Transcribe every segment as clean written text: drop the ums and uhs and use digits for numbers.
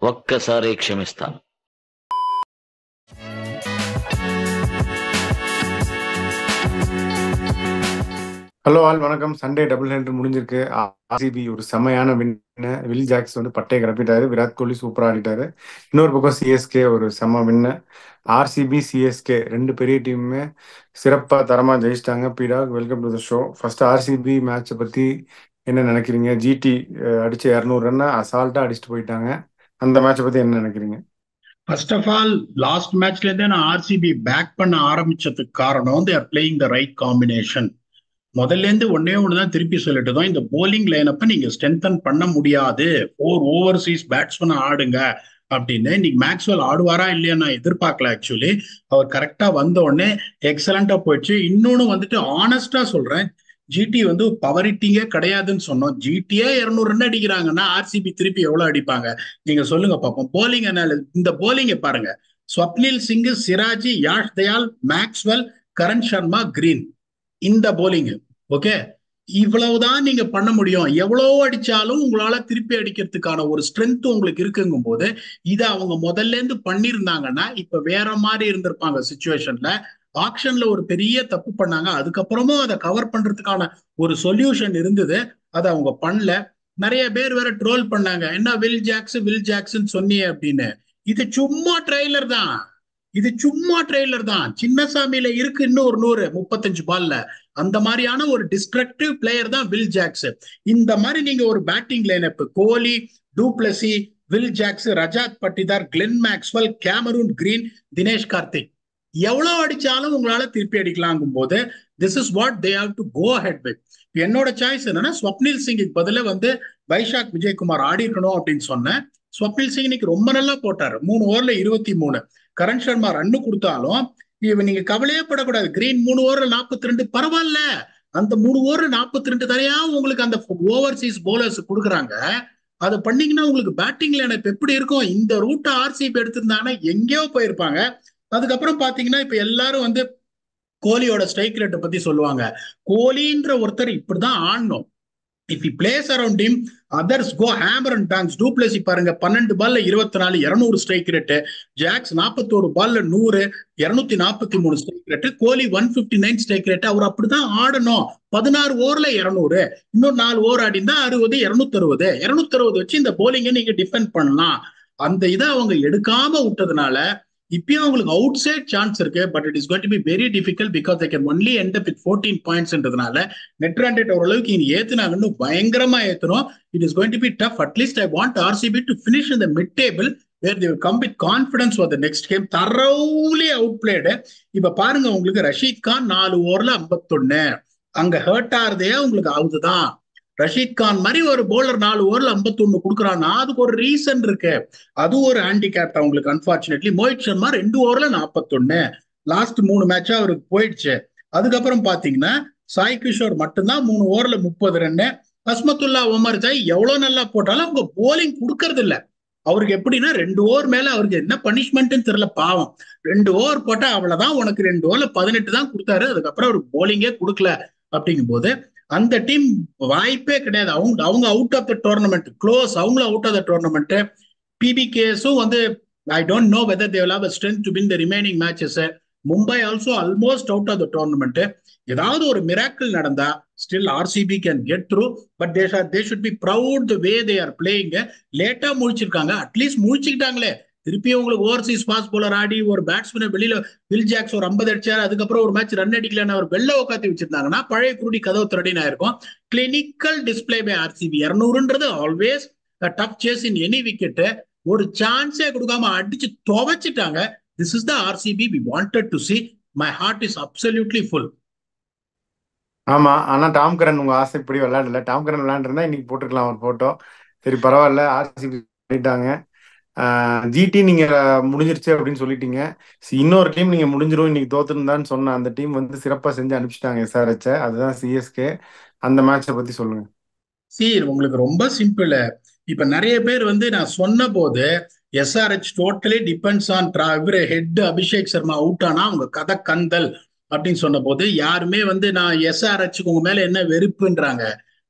ఒక్కసారి క్షమిస్తా. Hello all வணக்கம். Sunday double ஹெண்டர் முடிஞ்சிருக்கு. ஆர்சிபி ஒரு செமையான வின்னு. வில் ஜாக்ஸ் வந்து பட்டையை கிளப்பிட்டாரு. விராட் கோலி சூப்பரா ஆடிட்டாரு. இன்னொரு பக்கம் சிஎஸ்கே ஒரு செம வின்னு. ஆர்சிபி சிஎஸ்கே ரெண்டு பெரிய டீமுமே சிறப்பா தரமா ஜெயிச்சிட்டாங்க. பீடாக் welcome to the show. First RCB மேட்சை பத்தி என்ன நினைக்கிறீங்க? ஜிடி அடிச்ச 200 ரன்னை அசால்ட்டா அடிச்சுட்டு போயிட்டாங்க. அந்த மேட்சை பத்தி என்ன நினைக்கிறீங்க? ஃபர்ஸ்ட் ஆஃப் ஆல் லாஸ்ட் மேட்ச்ல இருந்தே நான் ஆர்சிபி பேக் பண்ண ஆரம்பிச்சதுக்கு காரணம் தே are playing the right combination. முதல்ல இருந்து ஒன்னே ஒண்ணுதான் திருப்பி சொல்லிட்டு தான், இந்த போலிங் லைனப்ப நீங்க ஸ்ட்ரென்தன் பண்ண முடியாது, 4 ஓவர்சீஸ் பேட்ஸ்மேன் ஆடுங்க அப்படின்னு. இன்னைக்கு மேக்ஸ்வெல் ஆடுவாரா இல்லையா நான் எதிர்பார்க்கல. ஆக்சுவலி அவர் கரெக்டா வந்த உடனே எக்ஸலண்டா போயிடுச்சு. இன்னொன்னு வந்துட்டு ஆனஸ்டா சொல்றேன், ஜிடி வந்து பவர் ஹிட்டிங்கே கிடையாதுன்னு சொன்னோம். ஜிடியே 200 ரன் அடிக்கிறாங்கன்னா ஆர்சிபி திருப்பி எவ்வளவு அடிப்பாங்க நீங்க சொல்லுங்க பார்ப்போம். போலிங் இந்த போலிங்கை பாருங்க. ஸ்வப்னில் சிங், சிராஜி, யாஷ் தயால், மேக்ஸ்வெல், கரண் சர்மா, கிரீன், இந்த போலிங். ஓகே, இவ்வளவுதான் நீங்க பண்ண முடியும். எவ்வளவு அடிச்சாலும் உங்களால திருப்பி அடிக்கிறதுக்கான ஒரு ஸ்ட்ரென்த் உங்களுக்கு இருக்குங்கும் போது இதை அவங்க முதல்ல இருந்து பண்ணிருந்தாங்கன்னா இப்ப வேற மாதிரி இருந்திருப்பாங்க சுச்சுவேஷன்ல. ஆக்ஷன்ல ஒரு பெரிய தப்பு பண்ணாங்க, அதுக்கப்புறமும் அதை கவர் பண்றதுக்கான ஒரு சொல்யூஷன் இருந்தது, அதை அவங்க பண்ணல. நிறைய பேர் வேற ட்ரோல் பண்ணாங்க, என்ன வில் ஜாக்சன் சொன்னியே அப்படின்னு. இது சும்மா ட்ரெய்லர் தான், இது சும்மா ட்ரெய்லர் தான். சின்னசாமியில இருக்கு இன்னும் ஒரு 135 பால்ல. அந்த மாதிரியான ஒரு டிஸ்ட்ரக்டிவ் பிளேயர் தான் வில் ஜாக்ஸ். இந்த மாதிரி நீங்க ஒரு batting lineup Kohli, du Plessis, Will Jacks, Rajat Patidar, Glenn Maxwell, Cameron Green, Dinesh Karthik, எவ்வளவு அடிச்சாலும் உங்களால திருப்பி அடிக்கலாங்கும் போது this is what they have to go head with. என்னோட சாய்ஸ் என்னன்னா, ஸ்வப்னில் சிங்குக்கு பதில வந்து வைஷாக் விஜயகுமார் ஆடி இருக்கணும் அப்படின்னு சொன்னேன். ஸ்வப்னில் சிங் இன்னைக்கு ரொம்ப நல்லா போட்டாரு. 3 ஓவர்ல 23. கரண் சர்மா ரன்னு கொடுத்தாலும் இவன் நீங்க கவலையே படக்கூடாது. கிரீன் 3 ஓவர்ல 42, பரவாயில்ல. அந்த 3 ஓவர்ல 42 தரையா உங்களுக்கு அந்த ஓவர்சீஸ் போலர்ஸ் கொடுக்குறாங்க. அதை பண்ணீங்கன்னா உங்களுக்கு பேட்டிங் லைனப் எப்படி இருக்கும்? இந்த ரூட்டை ஆர்சிபி எடுத்திருந்தாங்கன்னா எங்கேயோ போயிருப்பாங்க. அதுக்கப்புறம் பாத்தீங்கன்னா இப்ப எல்லாரும் வந்து கோலியோட ஸ்ட்ரைக் ரேட்டை பத்தி சொல்லுவாங்க. கோலின்ற ஒருத்தர் இப்படிதான் ஆடணும். If he plays around him others go hammer and tongs. Du Plessis பாருங்க, 12 பால்ல 24, 200 ஸ்ட்ரைக் ரேட்டு. ஜாக்ஸ் 41 பால்ல 100, 243 ஸ்ட்ரைக் ரேட்டு. கோலி 159 ஸ்ட்ரைக் ரேட்டு. அவர் அப்படிதான் ஆடணும். 16 ஓவர்ல 200, இன்னும் 4 ஓவர் ஆடிந்தா 60, 260. 260 வச்சு இந்த போலிங்கை நீங்க டிஃபெண்ட் பண்ணலாம். அந்த இதை அவங்க எடுக்காம விட்டதுனால இப்பயும் அவங்களுக்கு அவுட் சைட் சான்ஸ் இருக்கு. But it is going to be very difficult because they can only end up with 14 பாயிண்ட்ஸ்ன்றதுனால நெட் ரன் ரேட் ஓரளவுக்கு இனி ஏத்துனாங்கன்னு பயங்கரமா ஏத்தணும். It is going to be tough. At least I want RCB to finish in the mid table where they will come with confidence for the next game. thoroughly outplayed. இப்ப பாருங்க, உங்களுக்கு ரஷீத் கான் 4 ஓவர்ல 51, அங்க ஹர்ட் ஆறதே உங்களுக்கு ஆகுதுதான். ரஷீத் கான் மாதிரி ஒரு போலர் 4 ஓவர்ல 51 கொடுக்குறான்னா அதுக்கு ஒரு ரீசன் இருக்கு. அது ஒரு ஹேண்டிகேப் அவங்களுக்கு. அன்பார்ச்சுனேட்லி மோஹித் சர்மா 2 ஓவர்ல 41, லாஸ்ட் 3 மேட்சா அவருக்கு போயிடுச்சு. அதுக்கப்புறம் பாத்தீங்கன்னா சாய் கிஷோர் மட்டும்தான் 3 ஓவர்ல 30 ரன்னு. அஸ்மத்துல்லா உமர் ஜாய் எவ்வளவு நல்லா போட்டாலும் அவங்க போலிங் கொடுக்கறது இல்ல. அவருக்கு எப்படின்னா 2 ஓவர் மேல அவருக்கு என்ன பனிஷ்மெண்ட்னு தெரியல, பாவம். 2 ஓவர் போட்டா அவ்வளவுதான், உனக்கு 2 ஓவர்ல 18 தான் கொடுத்தாரு, அதுக்கப்புறம் அவருக்கு போலிங்கே கொடுக்கல. அப்படிங்கும் போது அந்த டீம் வாய்ப்பே கிடையாது. அவங்க out of the tournament, close, அவங்களும் அவுட் ஆஃப் த டோர்னமெண்ட். பிபிகேஸும் வந்து I don't know whether they will have a strength to win the remaining matches. Mumbai also almost out of the tournament. ஏதாவது ஒரு மிராக்கிள் நடந்தா still RCB can get through. But they should be proud the way they are playing. லேட்டா முழிச்சிருக்காங்க, at least முழிச்சுக்கிட்டாங்களே. திருப்பி உங்களுக்கு Overseas fast bowler ஆடி ஒரு பேட்ஸ்மேனை வெளியில will Jacks ஒரு 50 அடிச்சாரு, அதுக்கப்புறம் ஒரு மேட்ச் ரன் அடிக்கலன்னு அவர் வெளில உட்காந்து வச்சிருந்தாங்கன்னா பழைய குருடி கதவு திரடினா இருக்கும். Clinical display by RCB. 200ன்றது always tough chase in any wicket. ஒரு சான்ஸே கொடுக்காம அடிச்சு துவைச்சிட்டாங்க. This is the RCB we wanted to see. My heart is absolutely full. ஆமா, ஆனா டாம் கரன் உங்க ஆசைப்படி விளையாடல. டாம் கரன் விளையாண்டுருந்தா இன்னைக்கு போட்டுருக்கலாம் ஒரு போட்டோ. சரி, பரவாயில்ல, ஆர்சிபி பண்ணிட்டாங்க. ஜிடி நீங்க முடிஞ்சிருச்சு அப்படின்னு சொல்லிட்டீங்க. இன்னொரு டீம் நீங்க முடிஞ்சிரும் இன்னைக்கு தோத்துருந்தான்னு சொன்ன அந்த டீம் வந்து சிறப்பா செஞ்சு அனுப்பிச்சிட்டாங்க எஸ்ஆர்ஹெச். அதுதான் சிஎஸ்கே. அந்த மேட்சை பத்தி சொல்லுங்க. உங்களுக்கு ரொம்ப சிம்பிள். இப்ப நிறைய பேர் வந்து நான் சொன்ன போது எஸ்ஆர்ஹெச் டோட்டலி டிபெண்ட்ஸ் ஆன் இவரு ஹெட் அபிஷேக் சர்மா அவுட் ஆனா அவங்க கதை கந்தல் அப்படின்னு சொன்ன போது யாருமே வந்து நான் எஸ்ஆர்ஹெச்சுக்கு உங்க மேல என்ன வெறுப்புன்றாங்க.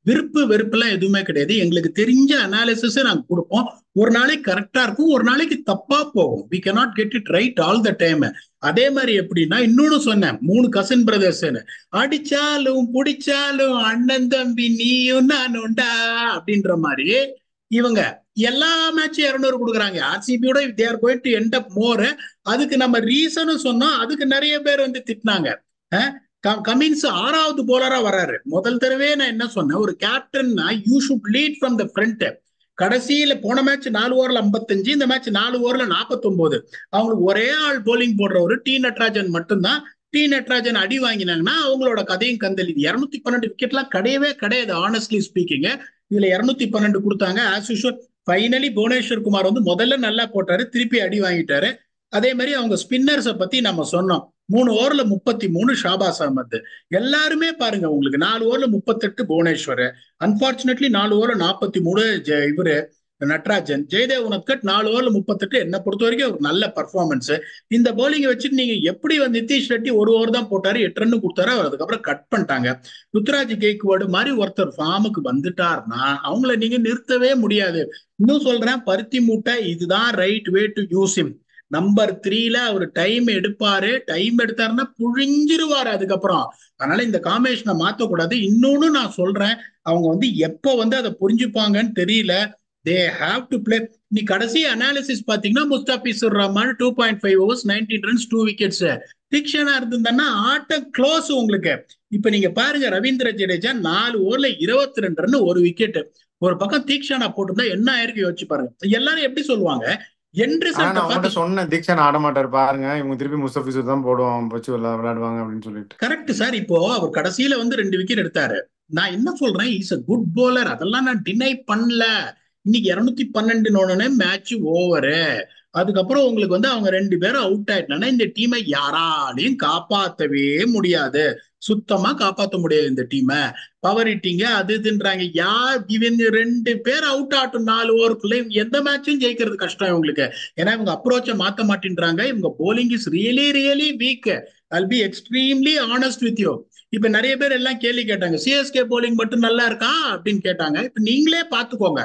வெறுப்பு வெறுப்பெல்லாம் எதுவுமே கிடையாது. எங்களுக்கு தெரிஞ்ச அனாலிசிஸ் நாங்க கொடுப்போம். ஒரு நாளைக்கு கரெக்டா இருக்கும், ஒரு நாளைக்கு தப்பா போகும். We cannot get it right all the time. அதே மாதிரி எப்படின்னா இன்னொன்னு சொன்னேன், 3 கசின் பிரதர்ஸ், அடிச்சாலும் புடிச்சாலும் அண்ணன் தம்பி நீயும் நானும்டா அப்படின்ற மாதிரி இவங்க எல்லா மேட்சும் 200 கொடுக்குறாங்க. ஆர்சிபியோட they are going to end up more. அதுக்கு நம்ம ரீசனும் சொன்னோம், அதுக்கு நிறைய பேர் வந்து திட்டினாங்க. கமின்ஸ் 6வது போலரா வராரு. முதல் தடவை நான் என்ன சொன்னேன், ஒரு கேப்டன்னா you should lead from the front. கடைசியில போன மேட்ச் 4 ஓவர்ல 55, இந்த மேட்ச் 4 ஓவர்ல 49. அவங்களுக்கு ஒரே ஆள் போலிங் போடுறவரு டி நட்ராஜன் மட்டும்தான். டி நட்ராஜன் அடி வாங்கினாங்கன்னா அவங்களோட கதையும் கந்தல். இது 212 விக்கெட்லாம் கிடையவே கிடையாது ஆனஸ்ட்லி ஸ்பீக்கிங். இதுல 212 கொடுத்தாங்க. As usual finally Bhuvneshwar Kumar வந்து முதல்ல நல்லா போட்டாரு, திருப்பி அடி வாங்கிட்டாரு. அதே மாதிரி அவங்க ஸ்பின்னர்ஸை பத்தி நம்ம சொன்னோம். 3 ஓவர்ல 33 ஷாபாஸ் அகமது. எல்லாருமே பாருங்க, உங்களுக்கு 4 ஓவர்ல 38 புவனேஸ்வர், அன்பார்ச்சுனேட்லி 4 ஓவர்ல 43 இவரு நட்ராஜன். ஜெயதேவ் உனத்கட் 4 ஓவர்ல 38. என்ன பொறுத்த வரைக்கும் ஒரு நல்ல பர்ஃபார்மன்ஸ். இந்த பவுலிங்கை வச்சுட்டு நீங்க எப்படி வந்து நிதிஷ் ரெட்டி 1 ஓவர் தான் போட்டாரு, 8 ரன் கொடுத்தாரு, அவர் அதுக்கப்புறம் கட் பண்ணிட்டாங்க. ருத்ராஜ் கேக்வாடு மாதிரி ஒருத்தர் ஃபார்முக்கு வந்துட்டார்னா அவங்கள நீங்க நிறுத்தவே முடியாது. இன்னும் சொல்றேன், பருத்தி மூட்டை இதுதான் right way to use him. Number 3ல அவர் டைம் எடுப்பாரு, டைம் எடுத்தாருன்னா புழிஞ்சிருவாரு அதுக்கப்புறம். அதனால இந்த காம்பினேஷனை மாத்தக்கூடாது. இன்னொன்னு நான் சொல்றேன், அவங்க வந்து எப்ப வந்து அதை புரிஞ்சுப்பாங்கன்னு தெரியல. They have to play. நீ கடைசி அனாலிசிஸ் பாத்தீங்கன்னா Mustafizur Rahman 2.5 overs 19 runs 2 wickets. Theekshana இருந்திருந்தா ஆட்டம் க்ளோஸ் உங்களுக்கு. இப்ப நீங்க பாருங்க, ரவீந்திர ஜடேஜா 4 ஓவர்ல 22 ரன் 1 விக்கெட். ஒரு பக்கம் தீக்ஷனா போட்டிருந்தா என்ன ஆயிருக்கு யோசிச்சு பாருங்க. எல்லாரும் எப்படி சொல்லுவாங்க, நான் அவங்ககிட்ட சொன்னேன், தீக்ஷன் ஆட மாட்டாரு பாருங்க, இவங்க திருப்பி முஸ்தபிசூர் தான் போடுவாங்க, வச்சு விளையாடுவாங்க அப்படின்னு சொல்லிட்டு. Correct sir. இப்போ அவர் கடைசியில வந்து 2 விக்கெட் எடுத்தாரு. நான் என்ன சொல்றேன், இஸ் அ குட் போலர், அதெல்லாம் நான் டினை பண்ணல. இன்னைக்கு 212 மேட்ச் ஓவரு. அதுக்கப்புறம் உங்களுக்கு வந்து அவங்க 2 பேரும் அவுட் ஆயிட்டாங்கன்னா இந்த டீமை யாராலையும் காப்பாற்றவே முடியாது, சுத்தமா காப்பாற்ற முடியாது இந்த டீமை. பவர் ஹிட்டிங்க அது இதுன்றாங்க. யார் இவங்க 2 பேர் அவுட் ஆட்டும் 4 ஓவருக்குள்ள எந்த மேட்சும் ஜெயிக்கிறது கஷ்டம் இவங்களுக்கு. ஏன்னா இவங்க அப்ரோச்சை மாத்த மாட்டேன்றாங்க. இவங்க polling is really really week. I'll be extremely honest with you. இப்ப நிறைய பேர் எல்லாம் கேள்வி கேட்டாங்க, சிஎஸ்கே போலிங் மட்டும் நல்லா இருக்கா அப்படின்னு கேட்டாங்க. இப்ப நீங்களே பாத்துக்கோங்க,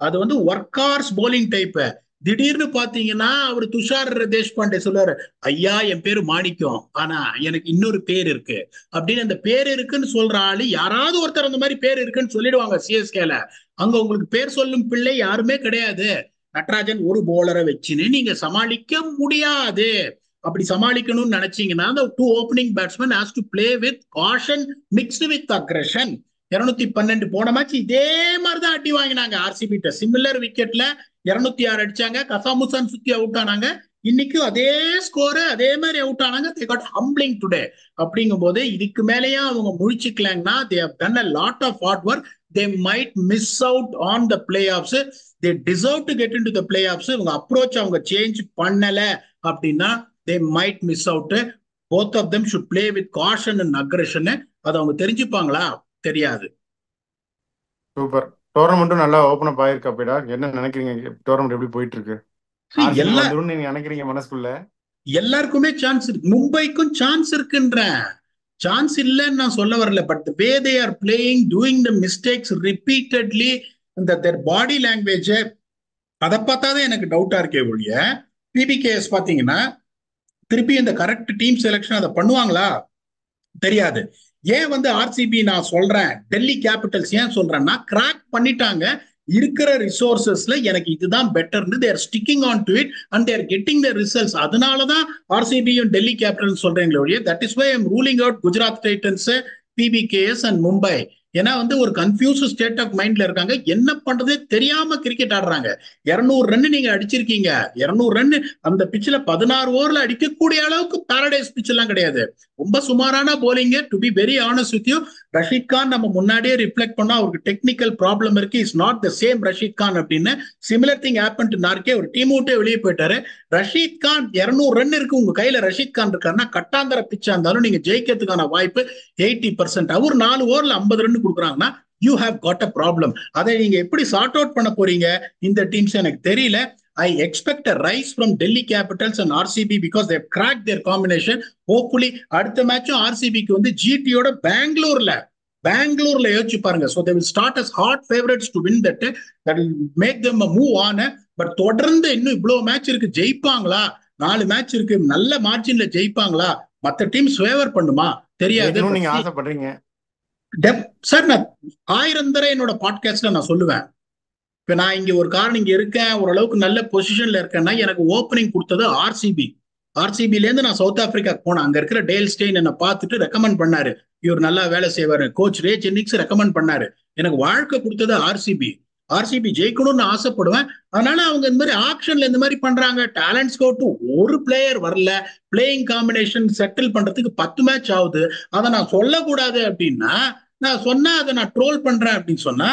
அது வந்து ஒர்க்கார்ஸ் போலிங் டைப். திடீர்னு பாத்தீங்கன்னா அவர் துஷார் தேஷ்பாண்டே சொல்லுவாரு, ஐயா என் பேரு மாணிக்கம், ஆனா எனக்கு இன்னொரு பேர் இருக்கு அப்படின்னு. அந்த பேர் இருக்குன்னு சொல்ற ஆளு யாராவது ஒருத்தர் அந்த மாதிரி பேர் இருக்குன்னு சொல்லிடுவாங்க சிஎஸ்கேல. அங்க உங்களுக்கு பேர் சொல்லும் பிள்ளை யாருமே கிடையாது. நட்ராஜன் ஒரு போலரை வச்சுன்னு நீங்க சமாளிக்க முடியாது. அப்படி சமாளிக்கணும்னு நினைச்சீங்கன்னா அந்த 2 opening batsman has to play with caution mixed with aggression. 212 போன மேட்ச் இதே மாதிரிதான் அடி வாங்கினாங்க ஆர்சிபி. சிமிலர் விக்கெட்ல 206 அடிச்சாங்க. கசாமுசான் சுத்தி அவுட் ஆனாங்க. இன்னைக்கும் அதே ஸ்கோர், அதே மாதிரி அவுட் ஆனாங்க. They got humbling today. அப்படிங்கும் போது இதுக்கு மேலேயும் அவங்க முழிச்சுக்கலாங்கன்னா they have done a lot of hard work. They might miss out on the playoffs. They deserve to get into the playoffs. இவங்க அப்ரோச் அவங்க சேஞ்ச் பண்ணல அப்படின்னா they might miss out. Both of them should play with caution and aggression. அது அவங்க தெரிஞ்சுப்பாங்களா தெரியாது. Super. டோர்னமெண்ட்டும் நல்லா open up ஆயிருக்கு. அப்படிடா என்ன நினைக்கிறீங்க, டோர்னமெண்ட் எப்படி போயிட்டு இருக்கு? வந்துடும் நீங்க நினைக்கிறீங்க மனசுக்குள்ள? எல்லாருக்குமே சான்ஸ் இருக்கு, மும்பைக்கும் சான்ஸ் இருக்குன்ற சான்ஸ் இல்லைன்னு நான் சொல்ல வரல. But the way they are playing, doing the mistakes repeatedly, their body language, அதை பார்த்தாதான் எனக்கு டவுட்டா இருக்கே ஒழிய பிபிகேஎஸ் பாத்தீங்கன்னா திருப்பி இந்த கரெக்ட் டீம் செலக்ஷன் அதை பண்ணுவாங்களா தெரியாது. ஏன் வந்து ஆர்சிபி நான் சொல்றேன், டெல்லி கேபிட்டல்ஸ் ஏன் சொல்றேன்னா கிராக் பண்ணிட்டாங்க. இருக்கிற ரிசோர்சஸ்ல எனக்கு இதுதான் பெட்டர்னு they're sticking on to it and they're getting the results. அதனாலதான் ஆர்சிபியும் டெல்லி கேபிட்டல்ஸ் சொல்றீங்களே ஒழிய that is why I am ruling out Gujarat Titans, PBKS and Mumbai. ஏன்னா வந்து ஒரு கன்ஃபியூஸ் ஸ்டேட் ஆஃப் மைண்ட்ல இருக்காங்க, என்ன பண்றதே தெரியாம கிரிக்கெட் ஆடுறாங்க. 200 ரன் நீங்க அடிச்சிருக்கீங்க. 200 ரன் அந்த பிச்சில் 16 ஓவர்ல அடிக்கக்கூடிய அளவுக்கு பாரடைஸ் பிச் எல்லாம் கிடையாது. ரொம்ப சுமாரான bowling. To be very honest with you, Rashid Khan நம்ம முன்னாடியே ரிஃப்ளெக்ட் பண்ணா அவருக்கு டெக்னிக்கல் ப்ராப்ளம் இருக்கு, is not the same Rashid Khan அப்படின்னு. Similar thing happen to Nortje. ஒரு டீம் விட்டே வெளியே போயிட்டாரு. ரஷீத் கான் 200 ரன் இருக்கு உங்க கையில, ரஷீத் கான் இருக்காருன்னா கட்டாந்தர பிச்சா இருந்தாலும் நீங்க ஜெயிக்கிறதுக்கான வாய்ப்பு 80%. அவர் 4 ஓவர்ல 50 ரன் கொடுக்குறாங்கன்னா you have got a problem. அதை நீங்க எப்படி சார்ட் அவுட் பண்ண போறீங்க இந்த டீம்ஸ் எனக்கு தெரியல. I expect a rise from Delhi Capitals and RCB because they have cracked their combination. Hopefully அடுத்த மேட்சும் RCBக்கு வந்து GTயோட பெங்களூர்ல யோசிச்சு பாருங்க. So they will start as hot favorites to win that will make them move on. But தொடர்ந்து இன்னும் இவ்வளவு match இருக்கு, ஜெயிப்பாங்களா? 4 மேட்ச் இருக்கு, நல்ல மார்ஜின்ல ஜெயிப்பாங்களா? மத்த டீம் ஃபேவர் பண்ணுமா தெரியாது. ஜெயிக்கணும்னு பட் நீங்க ஆசைப்படுறீங்க. சார், நான் 1000 தடவை என்னோட பாட்காஸ்ட்ல நான் சொல்லுவேன். இப்ப நான் இங்க ஒரு காரணம் இங்க இருக்கேன், ஓரளவுக்கு நல்ல பொசிஷன்ல இருக்கேன்னா எனக்கு ஓப்பனிங் கொடுத்தது ஆர்சிபி. ஆர்சிபில இருந்து நான் சவுத் ஆப்பிரிக்கா போனேன். அங்க இருக்கிற டேல் ஸ்டெயின் என்ன பார்த்துட்டு ரெக்கமெண்ட் பண்ணாரு, இவர் நல்லா வேலை செய்வாரு. கோச் ரே ஜென்னிக்ஸ் ரெக்கமெண்ட் பண்ணாரு. எனக்கு வாழ்க்கை கொடுத்தது ஆர்சிபி. ஆர்சிபி ஜெயிக்கணும்னு ஆசைப்படுவேன். அதனால அவங்க இந்த மாதிரி ஆக்ஷன்ல இந்த மாதிரி பண்றாங்க. டேலண்ட் ஸ்கவுட் ஒரு பிளேயர் வரல, பிளேயிங் காம்பினேஷன் செட்டில் பண்றதுக்கு 10 மேட்ச் ஆகுது. அதை நான் சொல்லக்கூடாது அப்படின்னா, நான் சொன்னா அதை நான் ட்ரோல் பண்றேன் அப்படின்னு சொன்னா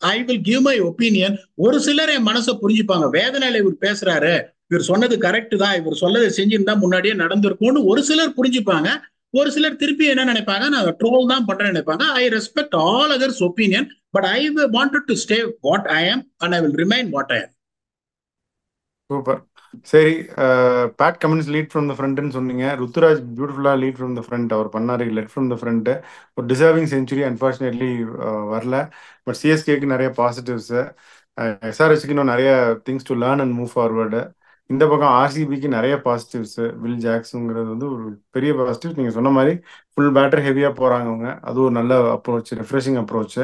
I will give my opinion. ஒரு சிலர் என் மனசை புரிஞ்சுப்பாங்க. வேதனையில இவர் பேசுறாரு, இவர் சொன்னது கரெக்ட் தான், இவர் சொன்னதை செஞ்சிருந்தா முன்னாடியே நடந்திருக்கும்னு ஒரு சிலர் புரிஞ்சுப்பாங்க. ஒரு சிலர் திருப்பி என்ன நினைப்பாங்க, நான் ட்ரோல் தான் பண்றேன்னு நினைப்பாங்க. I respect all others opinion, but I wanted to stay what I am and I will remain what I am. Super. சரி, Pat Cummins lead from the ஃப்ரண்ட்னு சொன்னீங்க. ருத்துராஜ் பியூட்டிஃபுல்லா லீட் ஃப்ரம் த ஃப்ரண்ட் அவர் பண்ணாரு, led from the front. ஒரு deserving century unfortunately வரல. But சிஎஸ்கேக்கு நிறைய பாசிட்டிவ்ஸ், எஸ்ஆர்ஹெச்க்கு இன்னும் நிறைய things to learn and move forward. இந்த பக்கம் ஆர்சிபிக்கு நிறைய பாசிட்டிவ்ஸ். வில் ஜாக்ஸுங்கிறது வந்து ஒரு பெரிய பாசிட்டிவ். நீங்கள் சொன்ன மாதிரி ஃபுல் பேட்டர் ஹெவியாக போகிறாங்க அவங்க, அது ஒரு நல்ல approach, refreshing approach.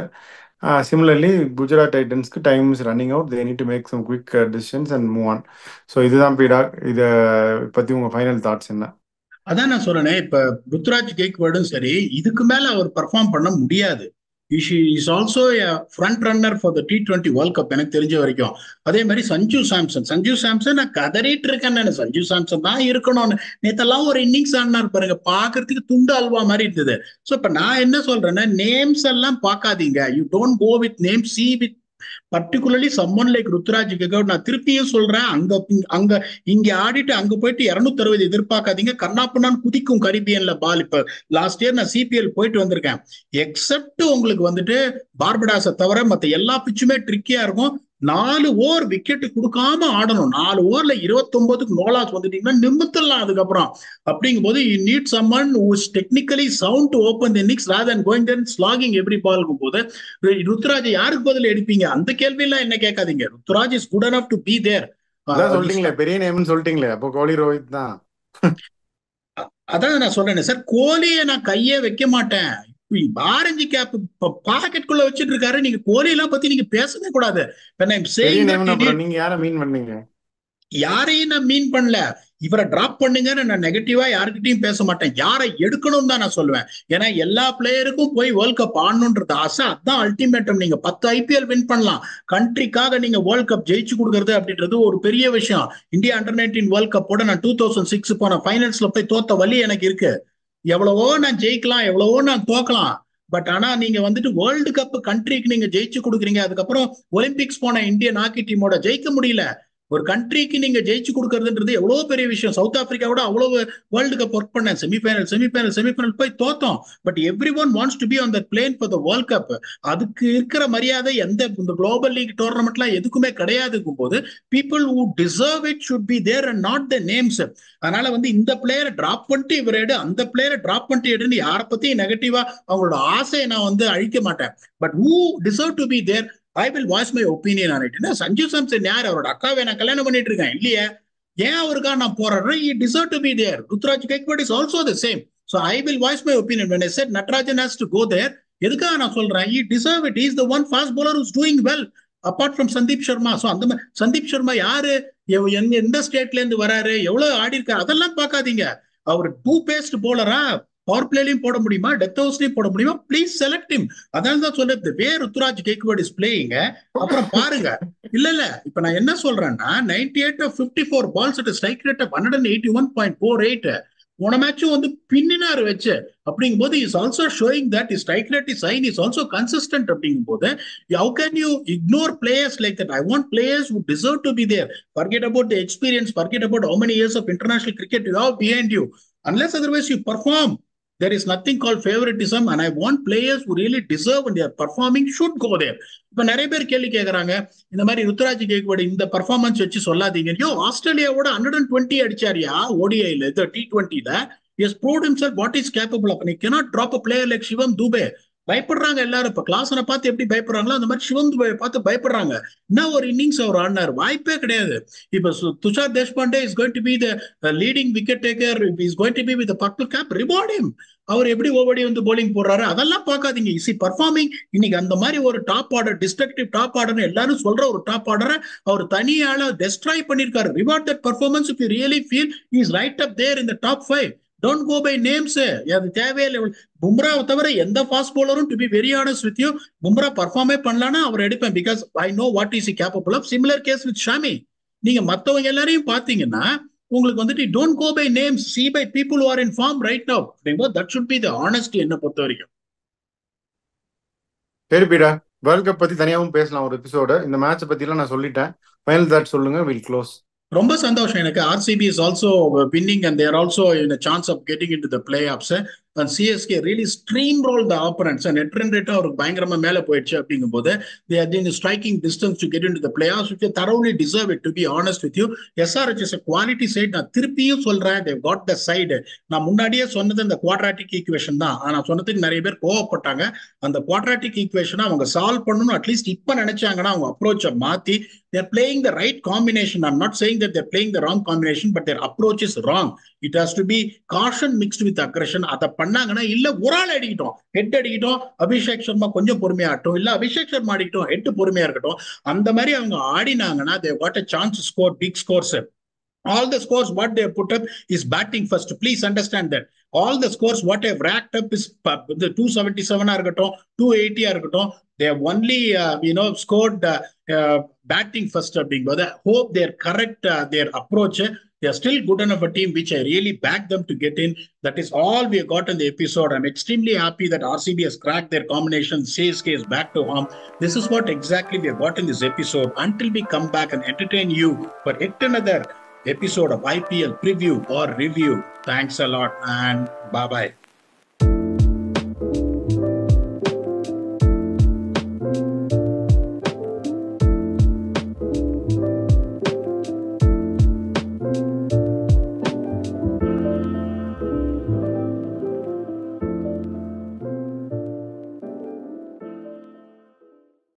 Similarly Gujarat டைட்டன்ஸ்க்கு time is running out, they need to make some quick decisions and move on. So இதுதான் பீடாக். இதை பற்றி உங்கள் ஃபைனல் தாட்ஸ் என்ன? அதான் நான் சொல்றேனே, இப்ப ருத்ராஜ் கேக்வாடும் சரி, இதுக்கு மேல அவர் பெர்ஃபார்ம் பண்ண முடியாது. Is also front runner for the T20 world cup எனக்கு தெரிஞ்ச வரைக்கும். அதே மாதிரி சஞ்சு சாம்சன் நான் கதறிட்டு இருக்கேன். நான் சஞ்சு சாம்சன் தான் இருக்கணும்னு நேத்தெல்லாம் ஒரு இன்னிங்ஸ் ஆடினார் பாருங்க, பாக்குறதுக்கு துண்டு அல்வா மாதிரி இருந்தது. ஸோ இப்ப நான் என்ன சொல்றேன்னா, நேம்ஸ் எல்லாம் பார்க்காதீங்க. You don't go with name, see with particularly someone like Ruturaj Gaikwad. நான் திருப்பியும் சொல்றேன், அங்க இங்க ஆடிட்டு அங்க போயிட்டு 260 எதிர்பார்க்காதீங்க. கண்ணாப்புண்ணான்னு குதிக்கும் கரீபியன்ல பால். இப்ப லாஸ்ட் இயர் நான் சிபிஎல் போயிட்டு வந்திருக்கேன். எக்ஸப்ட் உங்களுக்கு வந்துட்டு பார்படாஸை தவிர மத்த எல்லா பிச்சுமே ட்ரிக்கியா இருக்கும். 4 ஓவர் விக்கெட் கொடுக்காம ஆடணும். 4 ஓவர்ல 29க்கு நோலாஸ் வந்துட்டீங்கன்னா நிமித்தலாம் அதுக்கப்புறம். அப்படிங்கும் போது you need someone who is technically sound to open the innings rather than going then slogging every பால்க்கும் போது ருத்ராஜ் யாருக்கு பதில் எடுப்பீங்க? அந்த கேள்வி எல்லாம் என்ன கேட்காதீங்க. Ruturaj is good enough to be there. அதான் சொல்லிட்டீங்களே, பெரிய நேம்னு சொல்லிட்டீங்களே, அப்போ கோலி ரோஹித் தான். அதான் நான் சொல்றேன் சார், கோலியை நான் கையே வைக்க மாட்டேன். ஆரஞ்சு கேப் பாக்கெட்டுக்குள்ள வச்சிட்டு இருக்காரு. நீங்க கோலி எல்லாம் பத்தி நீங்க பேசவே கூடாது. நீங்க யாரை மீன் பண்ணீங்க? யாரையும் நான் மீன் பண்ணல. இவரை டிராப் பண்ணுங்கன்னு நான் நெகட்டிவா யாருக்கிட்டையும் பேச மாட்டேன். யாரை எடுக்கணும் தான் நான் சொல்லுவேன். ஏன்னா எல்லா பிளேயருக்கும் போய் வேர்ல்ட் கப் ஆடணும்ன்றது ஆசை. அதான் அல்டிமேட்டம். நீங்க 10 IPL வின் பண்ணலாம், கண்ட்ரிக்காக நீங்க வேர்ல்ட் கப் ஜெயிச்சு கொடுக்கறது அப்படின்றது ஒரு பெரிய விஷயம். இந்தியா அண்டர்-19 வேர்ல்ட் கப்போட நான் 2006 போன ஃபைனல்ஸ்ல போய் தோத்த வழி எனக்கு இருக்கு. எவ்வளவோ நான் ஜெயிக்கலாம், எவ்வளவோ நான் தோக்கலாம். பட் ஆனா நீங்க வந்துட்டு வேர்ல்டு கப் கண்ட்ரிக்கு நீங்க ஜெயிச்சு கொடுக்குறீங்க. அதுக்கப்புறம் ஒலிம்பிக்ஸ் போன இந்தியன் ஹாக்கி டீமோட ஜெயிக்க முடியல. ஒரு கண்ட்ரிக்கு நீங்க ஜெயிச்சு கொடுக்கறதுன்றது எவ்வளவு பெரிய விஷயம். சவுத் ஆப்பிரிக்காவோட அவ்வளவு வேர்ல்டு கப் ஒர்க் பண்ணேன். செமிஃபைனல் போய் தோத்தோம். But everyone wants to be on the plane for the world cup. அதுக்கு இருக்கிற மரியாதை எந்த இந்த குளோபல் லீக் டோர்னமெண்ட்லாம் எதுக்குமே கிடையாதுக்கும் போது people who deserve it should be there and not the names. அதனால வந்து இந்த பிளேயரை டிராப் பண்ணிட்டு இவர் எடு, அந்த பிளேயரை டிராப் பண்ணிட்டு எடுன்னு யாரை பத்தியும் நெகட்டிவா அவங்களோட ஆசையை நான் வந்து அழிக்க மாட்டேன். But who deserve to be there I will voice my opinion on it. Sanju Samson யார்? அவரோட அக்காவை நான் கல்யாணம் பண்ணிட்டு இருக்கேன் இல்லையே, ஏன் அவருக்கா நான் போராடுறேன்? he deserve to be there. Ruturaj Gaikwad is also the same. So I will voice my opinion when I said Natarajan has to go there. எதுக்காக நான் சொல்றேன்? he deserve it. he is the one fast bowler who's doing well apart from Sandeep Sharma. So அந்த சந்தீப் சர்மா யாரு, எந்த ஸ்டேட்ல இருந்து வராரு, எவ்வளவு ஆடி இருக்காரு, அதெல்லாம் பார்க்காதீங்க. அவர் 2 பேஸ்ட் போலரா, பவர் பிளேலையும் போட முடியுமா, டெத் ஹவுஸ்லயும் போட முடியுமா, ப்ளீஸ் செலக்ட் ஹிம். அதனால தான் சொல்றது, வே ருத்ராஜ் கேக்வாட் இஸ் பிளேயிங். அப்புறம் பாருங்க, இல்ல இப்ப நான் என்ன சொல்றேன்னா 98 of 54 balls at a strike rate of 181.48. போன மேட்சும் வந்து பின்னினாரு வச்சு. அப்படிங்கும் போது is also showing that is strike rate is high, is also consistent. அப்படிங்கும் போது how can you ignore players like that? I want players who deserve to be there. Forget about the experience, forget about how many years of international cricket you have behind you. Unless otherwise you perform, there is nothing called favoritism, and I want players who really deserve and they are performing should go there. இப்ப நிறைய பேர் கேள்வி கேட்கறாங்க, இந்த மாதிரி ருத்ராஜ் கேக்வாட் இந்த performance வச்சு சொல்லாதீங்க. ஆஸ்திரேலியாவோட 120 அடிச்சாரியா ODIல, இந்த T20ல. He has proved himself what is capable of. You cannot drop a player like Shivam Dube. பயப்படுறாங்க எல்லாரும். இப்ப கிளாஸனை பார்த்து எப்படி பயப்படுறாங்களோ அந்த மாதிரி சிவம் துபையை பார்த்து பயப்படுறாங்க. என்ன ஒரு இன்னிங்ஸ் அவர் ஆடினார், வாய்ப்பே கிடையாது. இப்ப Tushar Deshpande is going to be the leading wicket taker, is going to be with purple cap, reward him. அவர் எப்படி ஓவடி வந்து போலிங் போடுறாரு அதெல்லாம் பார்க்காதீங்க. Is performing. இன்னைக்கு அந்த மாதிரி ஒரு top order, destructive top order எல்லாரும் சொல்ற ஒரு டாப் ஆர்டரை அவர் தனியால டெஸ்ட்ராய் பண்ணிருக்காரு. Reward that performance if you really feel is right up there in the top 5. Don't go by names. அது தேவையில்லை. பும்ராவை தவிர எந்த ஃபாஸ்ட் பவுலரும், to be very honest with you, Bumrah பர்ஃபார்மே பண்ணலாம்னா அவர் எடுப்பேன். Because I know what is capable of. Similar case with Shami. நீங்க மத்தவங்க எல்லாரையும் பாத்தீங்கன்னா உங்களுக்கு வந்துட்டு don't go by names, see by people who are in form right now. That should be the honesty என்ன பொறுத்த வரைக்கும். சரி பீடா, வேர்ல்ட் கப் பத்தி தனியாகவும் பேசலாம் ஒரு எபிசோடு. இந்த மேட்சை பத்தி எல்லாம் நான் சொல்லிட்டேன். ஃபைனல் தாட் சொல்லுங்க, வில் க்ளோஸ். ரொம்ப சந்தோஷம் எனக்கு. RCB is also winning and there also in chance of getting in to the play offs. And CSK really stream roll the opponents. Net run ரேட்டும் அவருக்கு பயங்கரமா மேல போயிடுச்சு. அப்படிங்கும் போது they are in striking distance to get into the playoffs, which they thoroughly deserve it, to be honest with you. SRH is a quality side. நான் திருப்பியும் சொல்றேன், they've got the side. நான் முன்னாடியே சொன்னது இந்த குவாட்ராட்டிக் ஈக்குவேஷன் தான். ஆனா சொன்னதுக்கு நிறைய பேர் கோவப்பட்டாங்க. அந்த குவாட்ராட்டிக் ஈக்குவேஷனை அவங்க சால்வ் பண்ணணும் அட்லீஸ்ட் இப்ப நினைச்சாங்கன்னா அவங்க அப்ரோச்சை மாத்தி, they're playing the right combination. I'm not saying that they're playing the wrong combination, but their approach is wrong. It has to be caution mixed with aggression. அதை பண்ணாங்கன்னா, இல்ல ஒரு ஆள் அடிக்கிட்டோம், ஹெட் அடிக்கிட்டோம், அபிஷேக் சர்மா கொஞ்சம் பொறுமையாகட்டும், இல்ல அபிஷேக் சர்மா அடிக்கட்டும், ஹெட் பொறுமையா இருக்கட்டும், அந்த மாதிரி அவங்க ஆடினாங்கன்னா they got a chance to score big scores. All the scores what they have put up is batting first. Please understand that. All the scores what they have racked up is the 277 ஆ இருக்கட்டும், 280 ஆ இருக்கட்டும், they have only scored batting first. அப்படிங்கும்போது hope they are correct their approach. They are still good enough a team which I really back them to get in. That is all we have got in the episode. I'm extremely happy that RCB has cracked their combination. CSK is back to home. This is what exactly we have got in this episode. Until we come back and entertain you for yet another episode of IPL preview or review. Thanks a lot and bye-bye.